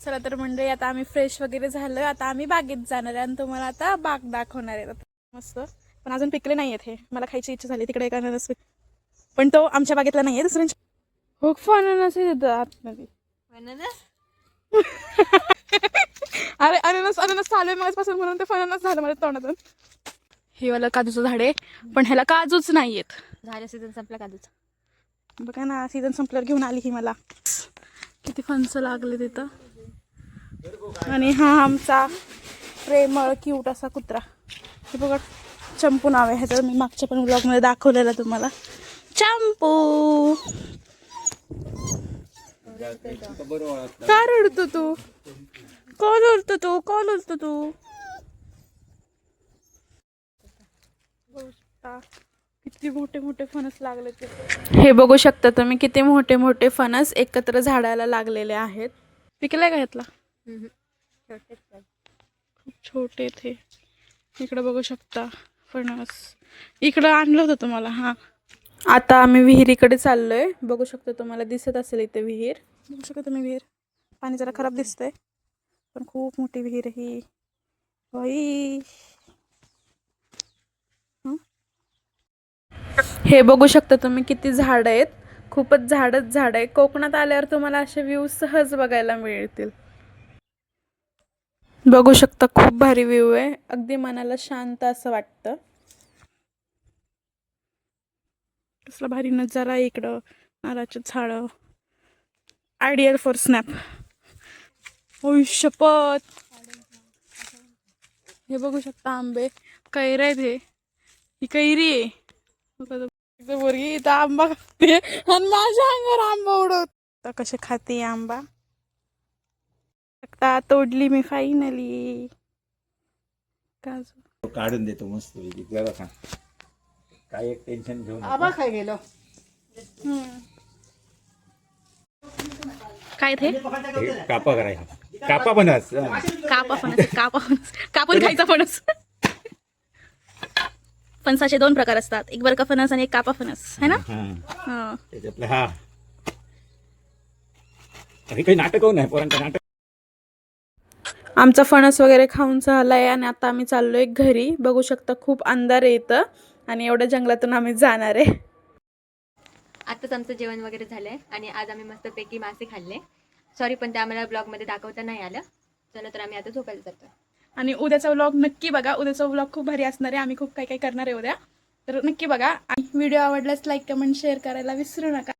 चला तर मंडळी, आता आम्ही फ्रेश वगैरे झालं. आता आम्ही बागेत जाणार आहे आणि तुम्हाला आता बाग दाखवणार आहे. मस्त, पण अजून पिकले नाही आहेत हे. मला खायची इच्छा झाली. तिकडे एक अननस, पण तो आमच्या बागेतला नाही आहे, दुसऱ्यांच्या. हो, अननस आहे तिथं आतमध्ये. अरे अननस अननस चालू आहे माझ्यापासून, म्हणून ते फणस झालं माझ्या तोंडातून. हे वाला काजूचं झाड आहे, पण ह्याला काजूच नाहीयेत. झालं सीझन संपला काजूचा. बघा ना, सीझन संपल्यावर घेऊन आली ही मला. किती फणस लागले तिथं. आणि हा आमचा प्रेमळ क्यूट असा कुत्रा. हे बघा, चंपू नाव आहे ह्याचं. मी मागच्या पण ब्लॉगमध्ये दाखवलेलं तुम्हाला. चंपू का रडतो तू? कोण ओरतो तू? कोण ओरतो तू? किती मोठे मोठे फणस लागले ते. हे बघू शकता तुम्ही, किती मोठे मोठे फणस एकत्र झाडाला लागलेले आहेत. पिकलाय का ह्यातला? खूप छोटे थे. इकडे बघू शकता फणस. इकडं आणलं होतं तुम्हाला. हा, आता आम्ही विहिरीकडे चाललोय. बघू शकता, तुम्हाला दिसत असेल इथे विहीर. बघू शकता तुम्ही विहीर. पाणी जरा खराब दिसतंय, पण खूप मोठी विहीर ही. बाई, हे बघू शकता तुम्ही, किती झाड आहेत. खूपच झाडच झाड आहे. कोकणात आल्यावर तुम्हाला असे व्ह्यू सहज बघायला मिळतील. बघू शकता, खूप भारी व्ह्यू आहे. अगदी मनाला शांत असं वाटतं. कसला भारी नजारा आहे इकडं. नारळाची झाडं. Ideal for snap. ओय शपथ. हे बघू शकता आंबे. कैर आहेत हे. ही कैरी आहे. पोरगी इथं आंबा खाते आणि माझ्या अंगावर आंबा उडवत. कसे खाते आंबा. तोडली मी फायनली. काजू काढून देतो मस्त जरा खा. काय एक टेन्शन घेऊन आबा काय गेलो. काय ते? कापा करायचा. कापा बनस. कापा फणस. कापा फणस कापून खायचा फणस. फणसाचे दोन प्रकार असतात, एक बरका फणस आणि एक कापा फणस, है ना? हा, त्याच्यातलं हा. हे काही नाटक नाही, पोरांचं नाटक. आमचा फणस वगैरे खाऊन झालाय आणि आता आम्ही चाललोय घरी. बघू शकता, खूप अंधार आहे इथं आणि एवढ्या जंगलातून आम्ही जाणार आहे. आताच आमचं जेवण वगैरे झालंय आणि आज आम्ही मस्तपैकी मासे खाल्ले. सॉरी, पण ते आम्हाला ब्लॉगमध्ये दाखवता नाही आलं. चला तर आम्ही आता झोपायला जातो. आणि उद्याचा व्लॉग नक्की बघा. उद्याचा व्लॉग खूप भारी असणार आहे. आम्ही खूप काही काही करणार आहे उद्या, तर नक्की बघा. आणि व्हिडिओ आवडल्यास लाईक, कमेंट, शेअर करायला विसरू नका.